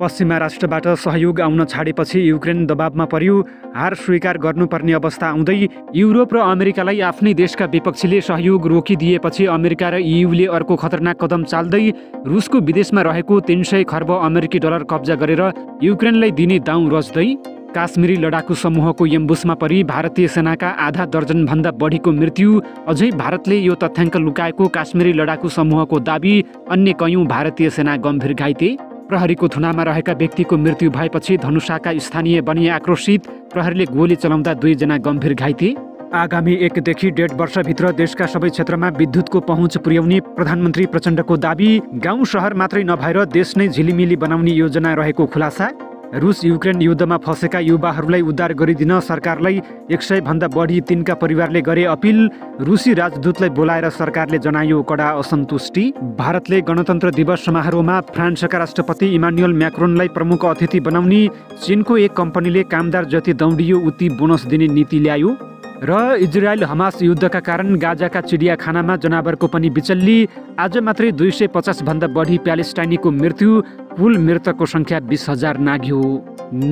पश्चिमा राष्ट्रबाट सहयोग आउन छाडेपछि युक्रेन दबावमा पर्यो। हार स्वीकार गर्नुपर्ने अवस्था आउँदै युरोप र अमेरिकालाई आफ्नै देशका विपक्षीले सहयोग रोकिदिएपछि अमेरिका र इयुले अर्को खतरनाक कदम चाल्दै रुसको विदेशमा रहेको 300 खर्ब अमेरिकी डलर कब्जा गरेर युक्रेनलाई दिने दाउ रच्दै काश्मीरी लडाकु समूहको एम्बुसमा परि भारतीय सेनाका आधा दर्जनभन्दा बढीको मृत्यु। अझै भारतले यो तथ्याङ्क लुकाएको काश्मीरी लडाकु समूहको दाबी। अन्य कयौं भारतीय सेना गम्भीर घाइते। प्रहरीको थुनामा रहेका व्यक्तिको मृत्यु भएपछि धनुषाका स्थानीय बनिए आक्रोशित। प्रहरीले गोली चलाउँदा 2 जना गम्भीर घाइते। आगामी 1 देखि 1.5 वर्षभित्र देशका सबै क्षेत्रमा विद्युतको पहुँच पुर्याउने प्रधानमन्त्री प्रचण्डको दाबी। गाउँ सहर मात्रै नभएर देश नै झिलिमिली बनाउने योजना रहेको खुलासा। रुस युक्रेन युद्धमा फँसेका युवाहरूलाई उद्धार गरिदिन सरकारलाई 100 भन्दा बढी तिनका परिवारले गरे अपिल। रुसी राजदूतलाई बोलाएर सरकारले जनायो कडा असन्तुष्टि। भारतले गणतन्त्र दिवस समारोहमा फ्रान्सका राष्ट्रपति इमानुएल म्याक्रोनलाई प्रमुख अतिथि बनाउने। चीनको एक कम्पनीले कामदार जति दौडियो उति बोनस दिने नीति ल्यायो। र इजरायल हमास युद्धका कारण गाजाका चिडियाखानामा जनावरको पनि बिचल्ली। आज मात्रै 250 भन्दा बढी प्यालेस्टाइनीको मृत्यु। कुल मृतकको सङ्ख्या 20,000 नाघ्यो।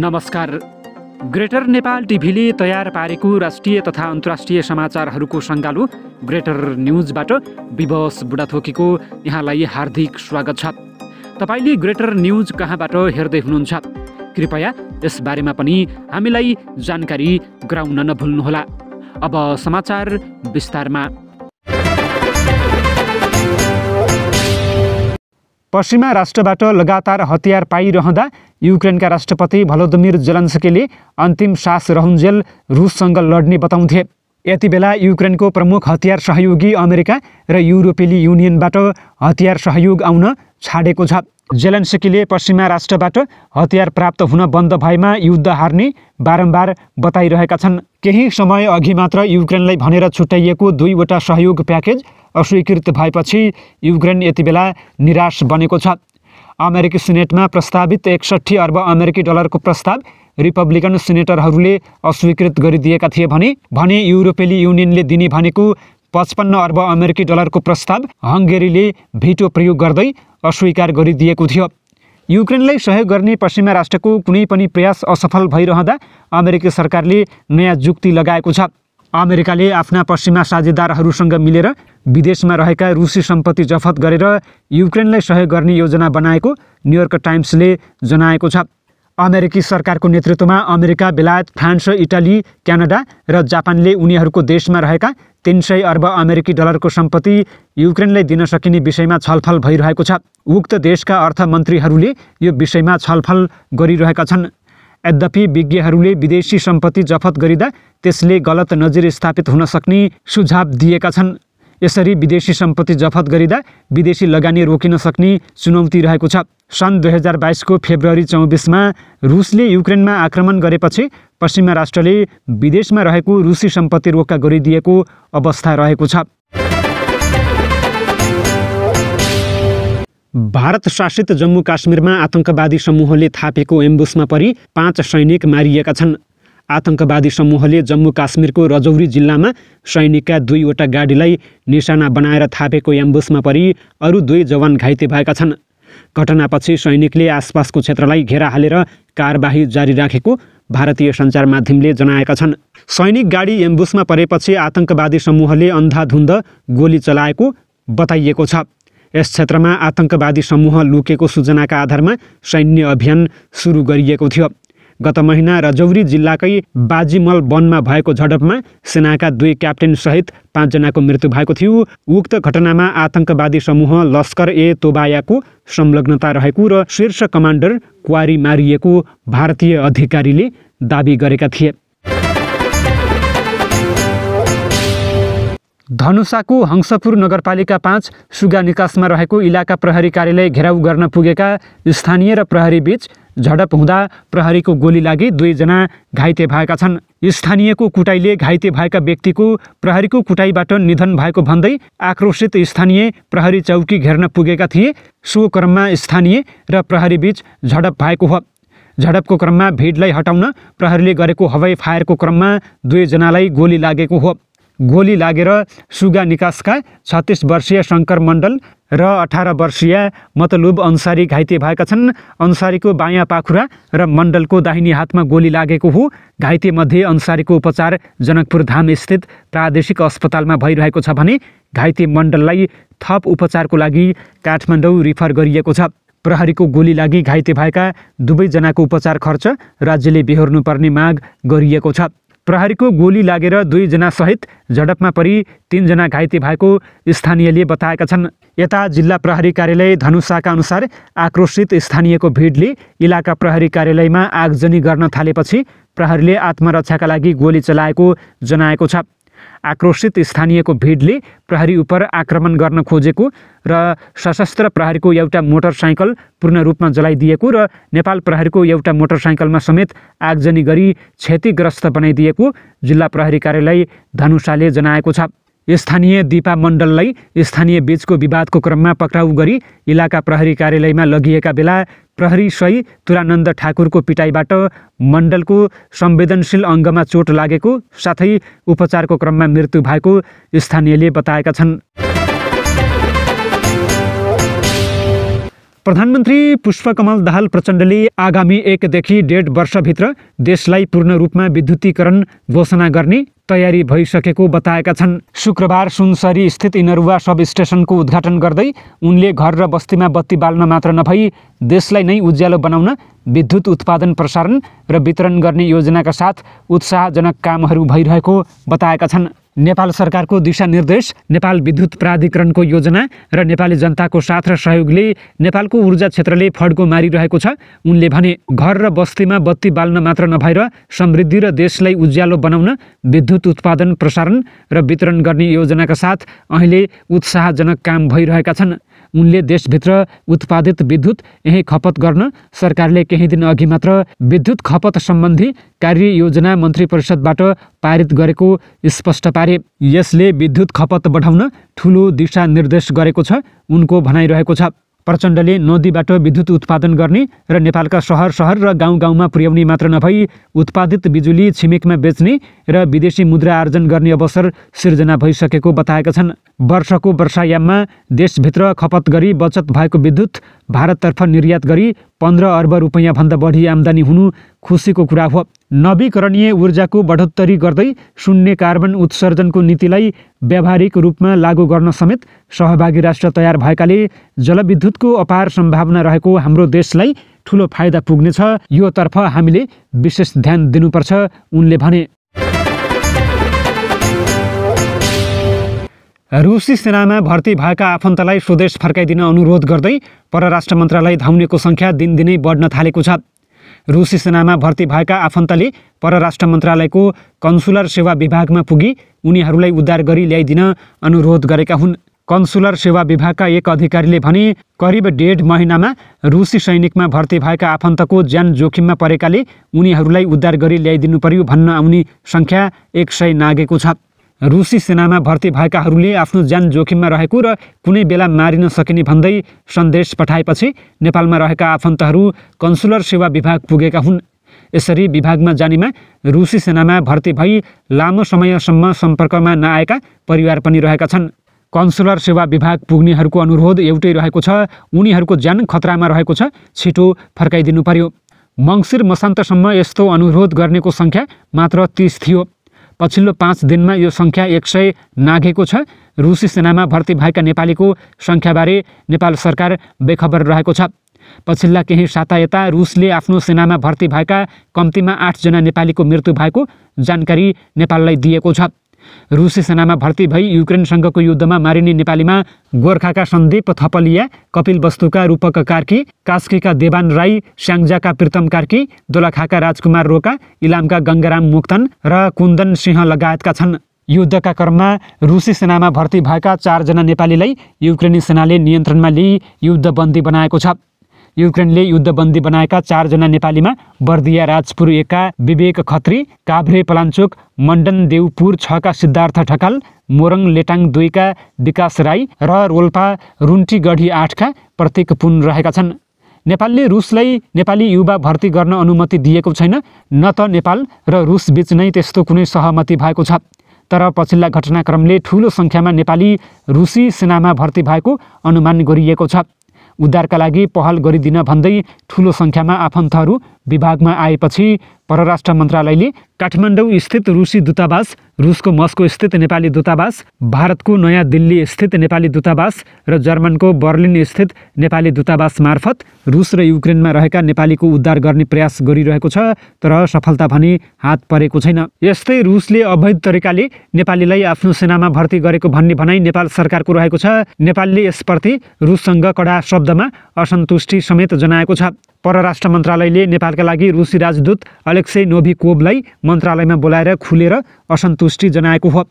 नमस्कार। ग्रेटर नेपाल टिभीले तयार पारेको राष्ट्रिय तथा अन्तर्राष्ट्रिय समाचारहरूको सङ्गालो ग्रेटर न्युजबाट विवश बुढाथोकीको यहाँलाई हार्दिक स्वागत छ। तपाईँले ग्रेटर न्युज कहाँबाट हेर्दै हुनुहुन्छ कृपया यस बारेमा पनि हामीलाई जानकारी गराउन नभुल्नुहोला। अब समाचार विस्तारमा। पश्चिमा राष्ट्रबाट लगातार हतियार पाइरहँदा युक्रेनका राष्ट्रपति भलोदिमिर जेलेन्स्कीले अन्तिम सास रहुन्जेल रुससँग लड्ने बताउँथे। यति बेला युक्रेनको प्रमुख हतियार सहयोगी अमेरिका र युरोपेली युनियनबाट हतियार सहयोग आउन छाडेको छ। जेलेन्स्कीले पश्चिमा राष्ट्रबाट हतियार प्राप्त हुन बन्द भएमा युद्ध हार्ने बारम्बार बताइरहेका छन्। केही समय अघि मात्र युक्रेनलाई भनेर छुट्याइएको 2 वटा सहयोग प्याकेज अस्वीकृत भएपछि युक्रेन यति बेला निराश बनेको छ। अमेरिकी सिनेटमा प्रस्तावित 61 अर्ब अमेरिकी डलरको प्रस्ताव रिपब्लिकन सिनेटरहरूले अस्वीकृत गरिदिएका थिए भने युरोपेली युनियनले दिने भनेको 55 अर्ब अमेरिकी डलरको प्रस्ताव हङ्गेरीले भिटो प्रयोग गर्दै अस्वीकार गरिदिएको थियो। युक्रेनलाई सहयोग गर्ने पश्चिमा राष्ट्रको कुनै पनि प्रयास असफल भइरहँदा अमेरिकी सरकारले नयाँ जुक्ति लगाएको छ। अमेरिकाले आफ्ना पश्चिमा साझेदारहरूसँग मिलेर विदेशमा रहेका रुसी सम्पत्ति जफत गरेर युक्रेनलाई सहयोग गर्ने योजना बनाएको न्युयोर्क टाइम्सले जनाएको छ। अमेरिकी सरकारको नेतृत्वमा अमेरिका, बेलायत, फ्रान्स, इटाली, क्यानाडा र जापानले उनीहरूको देशमा रहेका 300 अर्ब अमेरिकी डलरको सम्पत्ति युक्रेनलाई दिन सकिने विषयमा छलफल भइरहेको छ। उक्त देशका अर्थमन्त्रीहरूले यो विषयमा छलफल गरिरहेका छन्। यद्यपि विज्ञहरूले विदेशी सम्पत्ति जफत गरिँदा त्यसले गलत नजिर स्थापित हुन सक्ने सुझाव दिएका छन्। यसरी विदेशी सम्पत्ति जफत गरिँदा विदेशी लगानी रोकिन सक्ने चुनौती रहेको छ। सन् 2022 को फेब्रुअरी 24 रुसले युक्रेनमा आक्रमण गरेपछि पश्चिमा राष्ट्रले विदेशमा रहेको रुसी सम्पत्ति रोक्का गरिदिएको अवस्था रहेको छ। भारत शासित जम्मू काश्मीरमा आतंकवादी समूहले थापेको एम्बुसमा परि 5 सैनिक मारिएका छन्। आतंकवादी समूहले जम्मू काश्मीरको रजौरी जिल्लामा सैनिकका 2 वटा गाडीलाई निशाना बनाएर थापेको एम्बुसमा परि अरू 2 जवान घाइते भएका छन्। घटनापछि सैनिकले आसपासको क्षेत्रलाई घेरा हालेर कारबाही जारी राखेको भारतीय सञ्चार माध्यमले जनाएका छन्। सैनिक गाडी एम्बुसमा परेपछि आतंकवादी समूहले अन्धाधुन्द गोली चलाएको बताइएको छ। यस क्षेत्रमा आतंकवादी समूह लुकेको सूचनाका आधारमा सैन्य अभियान सुरु गरिएको थियो। गत महिना रजौरी जिल्लाकै बाजीमल वनमा भएको झडपमा सेनाका 2 क्याप्टेन सहित 5 जनाको मृत्यु भएको थियो। उक्त घटनामा आतंकवादी समूह लस्कर ए तोबायाको संलग्नता रहेको र शीर्ष कमान्डर क्वारी मारिएको भारतीय अधिकारीले दाबी गरेका थिए। धनुषाको हंसपुर नगरपालिका 5 सुगा निकासमा रहेको इलाका प्रहरी कार्यालय घेराउ गर्न पुगेका स्थानीय र प्रहरी बीच झडप हुँदा प्रहरीको गोली लागि 2 जना घाइते भएका छन्। स्थानीयको कुटाइले घाइते भएका व्यक्तिको प्रहरीको कुटाइबाट निधन भएको भन्दै आक्रोशित स्थानीय प्रहरी चौकी घेर्न पुगेका थिए। सो क्रममा स्थानीय र प्रहरी बीच झडप भएको हो। झडपको क्रममा भिडलाई हटाउन प्रहरीले गरेको हवाई फायरको क्रममा 2 जनालाई गोली लागेको हो। गोली लागेर सुगा निकासका 36 वर्षीय शङ्कर मण्डल र 18 वर्षीय मतलुब अन्सारी घाइते भएका छन्। अन्सारीको बायाँ पाखुरा र मण्डलको दाहिने हातमा गोली लागेको हो। घाइते मध्ये अन्सारीको उपचार जनकपुर धाम स्थित प्रादेशिक अस्पतालमा भइरहेको छ भने घाइते मण्डललाई थप उपचारको लागि काठमाडौँ रिफर गरिएको छ। प्रहरीको गोली लागि घाइते भएका दुवैजनाको उपचार खर्च राज्यले बेहोर्नुपर्ने माग गरिएको छ। प्रहरीको गोली लागेर 2 जना सहित झडपमा परि 3 जना घाइते भएको स्थानीयले बताएका छन्। यता जिल्ला प्रहरी कार्यालय धनुषाका अनुसार आक्रोशित स्थानीयको भिडले इलाका प्रहरी कार्यालयमा आगजनी गर्न थालेपछि प्रहरीले आत्मरक्षाका लागि गोली चलाएको जनाएको छ। आक्रोशित स्थानीयको भिडले प्रहरी उप आक्रमण गर्न खोजेको र सशस्त्र प्रहरीको एउटा मोटरसाइकल पूर्ण रूपमा जलाइदिएको र नेपाल प्रहरीको एउटा मोटरसाइकलमा समेत आगजनी गरी क्षतिग्रस्त बनाइदिएको जिल्ला प्रहरी कार्यालय धनुषाले जनाएको छ। स्थानीय दीपा मण्डललाई स्थानीय बीचको विवादको क्रममा पक्राउ गरी इलाका प्रहरी कार्यालयमा लगिएका बेला प्रहरी सही तुरानन्द ठाकुरको पिटाइबाट मण्डलको संवेदनशील अङ्गमा चोट लागेको साथै उपचारको क्रममा मृत्यु भएको स्थानीयले बताएका छन्। प्रधानमन्त्री पुष्पकमल दाहाल प्रचण्डले आगामी 1 देखि 1.5 वर्षभित्र देशलाई पूर्ण रूपमा विद्युतीकरण घोषणा गर्ने तयारी भइसकेको बताएका छन्। शुक्रबार सुनसरी स्थित इनरुवा सब स्टेसनको उद्घाटन गर्दै उनले घर र बस्तीमा बत्ती बाल्न मात्र नभई देशलाई नै उज्यालो बनाउन विद्युत उत्पादन प्रसारण र वितरण गर्ने योजनाका साथ उत्साहजनक कामहरू भइरहेको बताएका छन्। नेपाल सरकारको दिशानिर्देश, नेपाल विद्युत प्राधिकरणको योजना र नेपाली जनताको साथ र सहयोगले नेपालको ऊर्जा क्षेत्रले फड्को मारिरहेको छ। उनले भने घर र बस्तीमा बत्ती बाल्न मात्र नभएर समृद्धि र देशलाई उज्यालो बनाउन विद्युत उत्पादन प्रसारण र वितरण गर्ने योजनाका साथ अहिले उत्साहजनक काम भइरहेका छन्। उनले देशभित्र उत्पादित विद्युत यही खपत गर्न सरकारले केही दिन अघि मात्र विद्युत खपत सम्बन्धी कार्य योजना मन्त्री परिषदबाट पारित गरेको स्पष्ट पारे। यसले विद्युत खपत बढाउन ठूलो दिशानिर्देश गरेको छ उनको भनाइरहेको छ। प्रचण्डले नदीबाट विद्युत उत्पादन गर्ने र नेपालका शहर र गाउँ-गाउँमा पुर्याउने मात्र नभई उत्पादित बिजुली छिमेकमा बेच्ने र विदेशी मुद्रा आर्जन गर्ने अवसर सिर्जना भइसकेको बताएका छन्। वर्षको वर्षायाममा देशभित्र खपत गरी बचत भएको विद्युत भारततर्फ निर्यात गरी 15 अर्ब रुपैयाँ भन्दा बढी आम्दानी हुनु खुसीको कुरा हो। नवीकरणीय ऊर्जाको बढोत्तरी गर्दै शून्य कार्बन उत्सर्जनको नीतिलाई व्यावहारिक रूपमा लागू गर्न समेत सहभागी राष्ट्र तयार भएकाले जलविद्युतको अपार सम्भावना रहेको हाम्रो देशलाई ठूलो फाइदा पुग्नेछ। यो तर्फ हामीले विशेष ध्यान दिनुपर्छ उनले भने। रुसी सेनामा भर्ती भएका आफन्तलाई स्वदेश फर्काइदिन अनुरोध गर्दै परराष्ट्र मन्त्रालय धाउनेको सङ्ख्या दिनदिनै बढ्न थालेको छ। रुसी सेनामा भर्ती भएका आफन्तले परराष्ट्र मन्त्रालयको कन्सुलर सेवा विभागमा पुगी उनीहरूलाई उद्धार गरी ल्याइदिन अनुरोध गरेका हुन्। कन्सुलर सेवा विभागका एक अधिकारीले भने करिब 1.5 महिनामा रुसी सैनिकमा भर्ती भएका आफन्तको ज्यान जोखिममा परेकाले उनीहरूलाई उद्धार गरी ल्याइदिनु पर्यो भन्न आउने सङ्ख्या 100 नागेको छ। रुसी सेनामा भर्ती भएकाहरूले आफ्नो ज्यान जोखिममा रहेको र कुनै बेला मारिन सकिने भन्दै सन्देश पठाएपछि नेपालमा रहेका आफन्तहरू कन्सुलर सेवा विभाग पुगेका हुन्। यसरी विभागमा जानेमा रुसी सेनामा भर्ती भई लामो समयसम्म सम्पर्कमा नआएका परिवार पनि रहेका छन्। कन्सुलर सेवा विभाग पुग्नेहरूको अनुरोध एउटै रहेको छ, उनीहरूको ज्यान खतरामा रहेको छ, छिटो फर्काइदिनु पर्यो। मङ्सिर मसान्तसम्म यस्तो अनुरोध गर्नेको सङ्ख्या मात्र 30 थियो। पछिल्लो 5 दिनमा यो सङ्ख्या 100 नाघेको छ। रुसी सेनामा भर्ती भएका नेपालीको सङ्ख्याबारे नेपाल सरकार बेखबर रहेको छ। पछिल्ला केही साता यता रुसले आफ्नो सेनामा भर्ती भएका कम्तीमा 8 जना नेपालीको मृत्यु भएको जानकारी नेपाललाई दिएको छ। रुसी सेनामा भर्ती भई युक्रेनसँगको युद्धमा मारिने नेपालीमा गोर्खाका सन्दीप थपलिया, कपिलवस्तुका रूपक कार्की, कास्कीका देवान राई, स्याङ्जाका प्रीतम कार्की, दोलखाका राजकुमार रोका, इलामका गङ्गाराम मुक्तन र कुन्दन सिंह लगायतका छन्। युद्धका क्रममा रुसी सेनामा भर्ती भएका 4 जना नेपालीलाई युक्रेनी सेनाले नियन्त्रणमा लिई युद्धबन्दी बनाएको छ। युक्रेनले युद्धबन्दी बनाएका 4 जना नेपालीमा बर्दिया राजपुर 1 का विवेक खत्री, काभ्रे पलाञ्चोक मण्डन देउपुर 6 का सिद्धार्थ ढकाल, मोरङ लेटाङ 2 का विकास राई र रोल्पा रुन्टीगढी 8 का प्रतीक पुन रहेका छन्। नेपालले रुसलाई नेपाली युवा भर्ती गर्न अनुमति दिएको छैन, न त नेपाल र रुस बीच नै त्यस्तो कुनै सहमति भएको छ। तर पछिल्ला घटनाक्रमले ठूलो सङ्ख्यामा नेपाली रुसी सेनामा भर्ती भएको अनुमान गरिएको छ। उद्धारका लागि पहल गरिदिन भन्दै ठूलो सङ्ख्यामा आफन्तहरू विभागमा आएपछि परराष्ट्र मन्त्रालयले काठमाडौँ स्थित रुसी दूतावास, रुसको मस्को स्थित नेपाली दूतावास, भारतको नयाँ दिल्ली स्थित नेपाली दूतावास र जर्मनको बर्लिन स्थित नेपाली दूतावास मार्फत रुस र युक्रेनमा रहेका नेपालीको उद्धार गर्ने प्रयास गरिरहेको छ, तर सफलता भने हात परेको छैन। यस्तै रुसले अवैध तरिकाले नेपालीलाई आफ्नो सेनामा भर्ती गरेको भन्ने भनाइ नेपाल सरकारको रहेको छ। नेपालले यसप्रति रुससँग कडा शब्दमा असन्तुष्टि समेत जनाएको छ। परराष्ट्र मन्त्रालयले नेपालका लागि रुसी राजदूत अलेक्सेई नोभिकोभलाई मन्त्रालयमा बोलाएर खुलेर असन्तुष्टि जनाएको हो।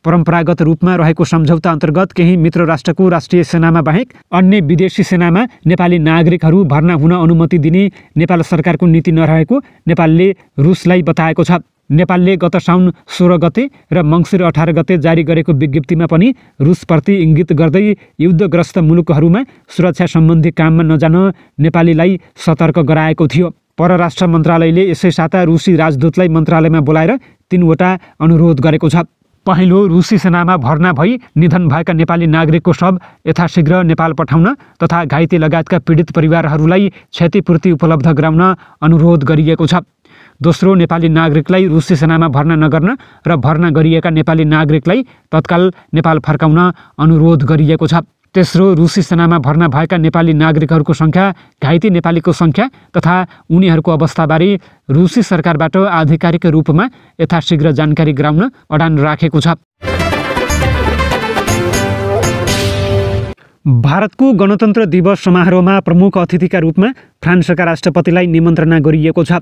परम्परागत रूपमा रहेको सम्झौता अन्तर्गत केही मित्र राष्ट्रको राष्ट्रिय सेनामा बाहेक अन्य विदेशी सेनामा नेपाली नागरिकहरू भर्ना हुन अनुमति दिने नेपाल सरकारको नीति नरहेको नेपालले रुसलाई बताएको छ। नेपालले गत साउन 16 गते र मङ्सिर 18 गते जारी गरेको विज्ञप्तिमा पनि रुसप्रति इङ्गित गर्दै युद्धग्रस्त मुलुकहरूमा सुरक्षा सम्बन्धी काममा नजान नेपालीलाई सतर्क गराएको थियो। परराष्ट्र मन्त्रालयले यसै साता रुसी राजदूतलाई मन्त्रालयमा बोलाएर 3वटा अनुरोध गरेको छ। पहिलो, रुसी सेनामा भर्ना भई निधन भएका नेपाली नागरिकको शव यथाशीघ्र नेपाल पठाउन तथा घाइते लगायतका पीडित परिवारहरूलाई क्षतिपूर्ति उपलब्ध गराउन अनुरोध गरिएको छ। दोस्रो, नेपाली नागरिकलाई रुसी सेनामा भर्ना नगर्न र भर्ना गरिएका नेपाली नागरिकलाई तत्काल नेपाल फर्काउन अनुरोध गरिएको छ। तेस्रो, रुसी सेनामा भर्ना भएका नेपाली नागरिकहरूको सङ्ख्या, घाइते नेपालीको सङ्ख्या तथा उनीहरूको अवस्थाबारे रुसी सरकारबाट आधिकारिक रूपमा यथाशीघ्र जानकारी गराउन अडान राखेको छ। भारतको गणतन्त्र दिवस समारोहमा प्रमुख अतिथिका रूपमा फ्रान्सका राष्ट्रपतिलाई निमन्त्रणा गरिएको छ।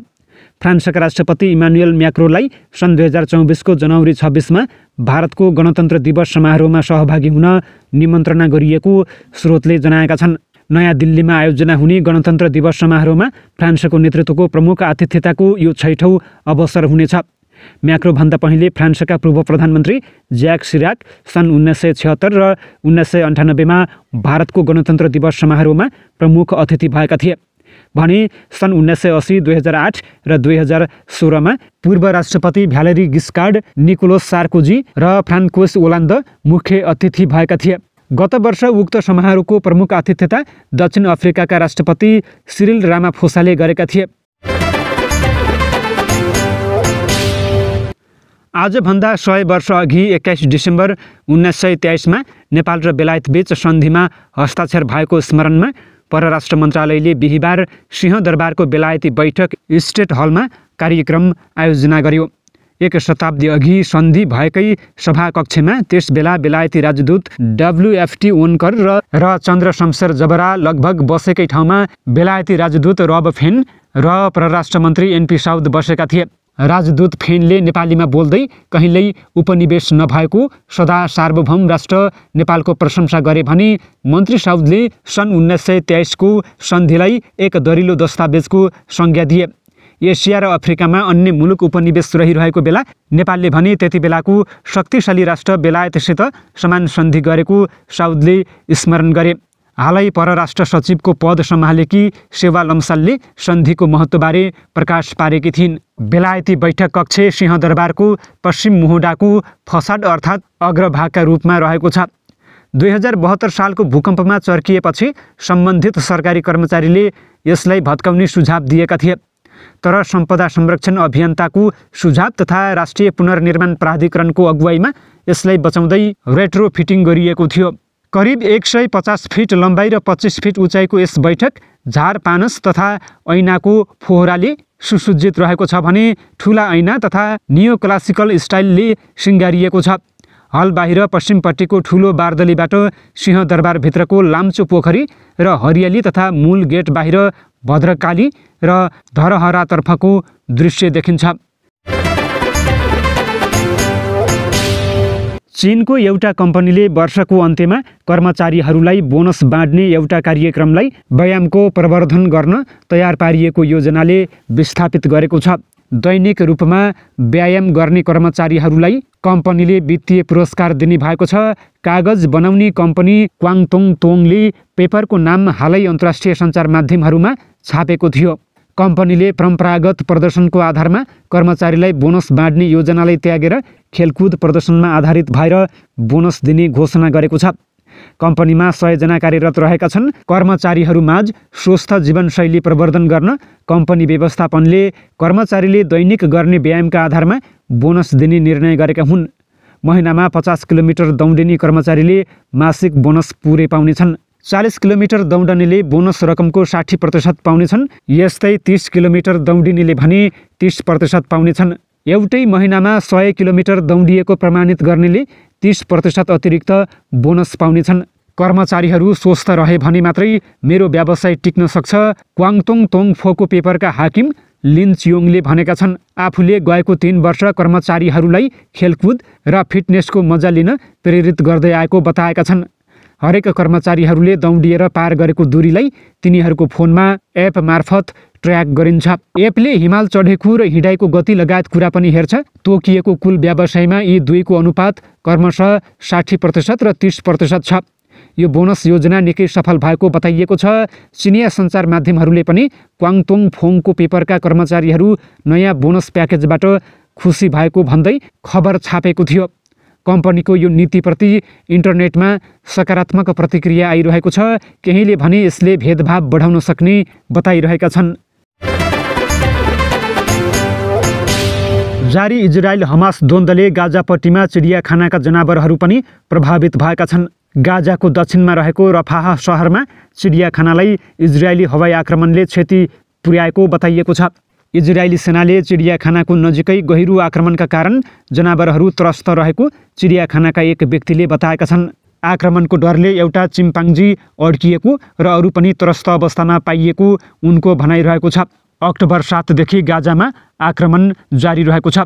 फ्रान्सका राष्ट्रपति इमानुएल म्याक्रोनलाई सन् 2024 को जनवरी 26 भारतको गणतन्त्र दिवस समारोहमा सहभागी हुन निमन्त्रणा गरिएको स्रोतले जनाएका छन्। नयाँ दिल्लीमा आयोजना हुने गणतन्त्र दिवस समारोहमा फ्रान्सको नेतृत्वको प्रमुख आतिथ्यताको यो 6औं अवसर हुनेछ। म्याक्रोभन्दा पहिले फ्रान्सका पूर्व प्रधानमन्त्री ज्याक सिराक सन् 1976 र 1998 भारतको गणतन्त्र दिवस समारोहमा प्रमुख अतिथि भएका थिए भने सन् 1980, 2008 र 2016 पूर्व राष्ट्रपति भ्यालेरी गिस्कार्ड, निकोलस सार्कोजी र फ्रान्कोइस ओलान्द मुख्य अतिथि भएका थिए। गत वर्ष उक्त समारोहको प्रमुख आतिथ्यता दक्षिण अफ्रिकाका राष्ट्रपति सिरिल रामाफोसाले गरेका थिए। आजभन्दा 100 वर्ष अघि 21 डिसेम्बर 1923 नेपाल र बेलायतबीच सन्धिमा हस्ताक्षर भएको स्मरणमा परराष्ट्र मन्त्रालयले बिहिबार सिंहदरबारको बेलायती बैठक स्टेट हलमा कार्यक्रम आयोजना गर्यो। 1 शताब्दी अघि सन्धि भएकै सभाकक्षमा त्यसबेला बेलायती राजदूत WFT वनकर र चन्द्र शमशेर जबरा लगभग बसेकै ठाउँमा बेलायती राजदूत रब फेन र परराष्ट्र मन्त्री NP साउद बसेका थिए। राजदूत फेनले नेपालीमा बोल्दै कहिल्यै उपनिवेश नभएको सदा सार्वभौम राष्ट्र नेपालको प्रशंसा गरे भने मन्त्री साउदले सन् 1923 को सन्धिलाई एक दरिलो दस्तावेजको संज्ञा दिए। एसिया र अफ्रिकामा अन्य मुलुक उपनिवेश रहिरहेको बेला नेपालले भने त्यति बेलाको शक्तिशाली राष्ट्र बेलायतसित समान सन्धि गरेको साउदले स्मरण गरे। हालै परराष्ट्र सचिवको पद सम्हालेकी सेवा लम्सालले सन्धिको महत्त्वबारे प्रकाश पारेकी थिइन्। बेलायती बैठक कक्ष सिंहदरबारको पश्चिम मोहडाको फसाड अर्थात् अग्रभागका रूपमा रहेको छ। 2072 सालको भूकम्पमा चर्किएपछि सम्बन्धित सरकारी कर्मचारीले यसलाई भत्काउने सुझाव दिएका थिए, तर सम्पदा संरक्षण अभियन्ताको सुझाव तथा राष्ट्रिय पुनर्निर्माण प्राधिकरणको अगुवाईमा यसलाई बचाउँदै रेट्रोफिटिङ गरिएको थियो। करिब 150 फिट लम्बाइ र 25 फिट उचाइको यस बैठक झार पानस तथा ऐनाको फोहराले सुसज्जित रहेको छ भने ठुला ऐना तथा नियो क्लासिकल स्टाइलले सिँगारिएको छ। हल बाहिर पश्चिमपट्टिको ठुलो बारदलीबाट सिंहदरबारभित्रको लाम्चो पोखरी र हरियाली तथा मूल गेट बाहिर भद्रकाली र धरहरातर्फको दृश्य देखिन्छ। चीनको एउटा कम्पनीले वर्षको अन्त्यमा कर्मचारीहरूलाई बोनस बाँड्ने एउटा कार्यक्रमलाई व्यायामको प्रवर्धन गर्न तयार पारिएको योजनाले विस्थापित गरेको छ। दैनिक रूपमा व्यायाम गर्ने कर्मचारीहरूलाई कम्पनीले वित्तीय पुरस्कार दिने भएको छ। कागज बनाउने कम्पनी क्वाङतोङ तोङले पेपरको नाम हालै अन्तर्राष्ट्रिय सञ्चार माध्यमहरूमा छापेको थियो। कम्पनीले परम्परागत प्रदर्शनको आधारमा कर्मचारीलाई बोनस बाँड्ने योजनालाई त्यागेर खेलकुद प्रदर्शनमा आधारित भएर बोनस दिने घोषणा गरेको छ। कम्पनीमा 100 जना कार्यरत रहेका छन्। कर्मचारीहरूमाझ स्वस्थ जीवनशैली प्रवर्धन गर्न कम्पनी व्यवस्थापनले कर्मचारीले दैनिक गर्ने व्यायामका आधारमा बोनस दिने निर्णय गरेका हुन्। महिनामा 50 किलोमिटर दौडिने कर्मचारीले मासिक बोनस पुरै पाउनेछन्। 40 किलोमिटर दौडनेले बोनस रकमको 60% पाउनेछन्। यस्तै 30 किलोमिटर दौडिनेले भने 30% पाउनेछन्। एउटै महिनामा 100 किलोमिटर दौडिएको प्रमाणित गर्नेले 30% अतिरिक्त बोनस पाउनेछन्। कर्मचारीहरू स्वस्थ रहे भने मात्रै मेरो व्यवसाय टिक्न सक्छ, क्वाङतोङ तोङ फोको पेपरका हाकिम लिन चियोङले भनेका छन्। आफूले गएको 3 वर्ष कर्मचारीहरूलाई खेलकुद र फिटनेसको मजा लिन प्रेरित गर्दै आएको बताएका छन्। हरेक कर्मचारीहरूले दौडिएर पार गरेको दूरीलाई तिनीहरूको फोनमा एप मार्फत ट्र्याक गरिन्छ। एपले हिमाल चढेको र हिँडाइको गति लगायत कुरा पनि हेर्छ। तोकिएको कुल व्यवसायमा यी दुईको अनुपात क्रमशः 60% र 30% छ। यो बोनस योजना निकै सफल भएको बताइएको छ। चिनिया सञ्चार माध्यमहरूले पनि क्वाङतोङ फोङको पेपरका कर्मचारीहरू नयाँ बोनस प्याकेजबाट खुसी भएको भन्दै खबर छापेको थियो। कम्पनीको यो नीतिप्रति इन्टरनेटमा सकारात्मक प्रतिक्रिया आइरहेको छ। केहीले भने यसले भेदभाव बढाउन सक्ने बताइरहेका छन्। जारी इजरायल हमास द्वन्द्वले गाजापट्टीमा चिडियाखानाका जनावरहरू पनि प्रभावित भएका छन्। गाजाको दक्षिणमा रहेको रफाह सहरमा चिडियाखानालाई इजरायली हवाई आक्रमणले क्षति पुर्याएको बताइएको छ। इजरायली सेनाले चिडियाखानाको नजिकै गहिरो आक्रमणका कारण जनावरहरू त्रस्त रहेको चिडियाखानाका एक व्यक्तिले बताएका छन्। आक्रमणको डरले एउटा चिम्पाङ्जी अड्किएको र अरू पनि त्रस्त अवस्थामा पाइएको उनको भनाइरहेको छ। अक्टोबर 7 देखि गाजामा आक्रमण जारी रहेको छ।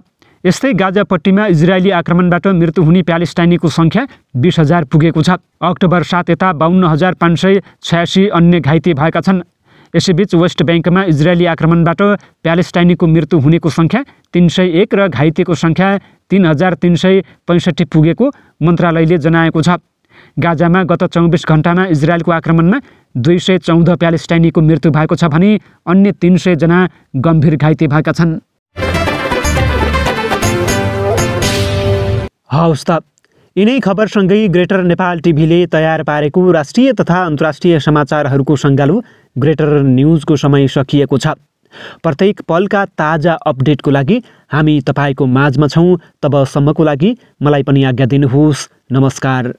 यस्तै गाजापट्टीमा इजरायली आक्रमणबाट मृत्यु हुने प्यालेस्टाइनीको सङ्ख्या 20,000 पुगेको छ। अक्टोबर 7 यता 52,586 अन्य घाइते भएका छन्। यसैबीच वेस्ट ब्याङ्कमा इजरायली आक्रमणबाट प्यालेस्टाइनीको मृत्यु हुनेको सङ्ख्या 301 र घाइतेको सङ्ख्या 3,365 पुगेको मन्त्रालयले जनाएको छ। गाजामा गत 24 घण्टामा इजरायलको आक्रमणमा 214 प्यालेस्टाइनीको मृत्यु भएको छ भने अन्य 300 जना गम्भीर घाइते भएका छन्। हवस् त, यिनै खबरसँगै ग्रेटर नेपाल टिभीले तयार पारेको राष्ट्रिय तथा अन्तर्राष्ट्रिय समाचारहरूको सङ्गालो ग्रेटर न्युजको समय सकिएको छ। प्रत्येक पलका ताजा अपडेटको लागि हामी तपाईँको माझमा छौँ। तबसम्मको लागि मलाई पनि आज्ञा दिनुहोस्। नमस्कार।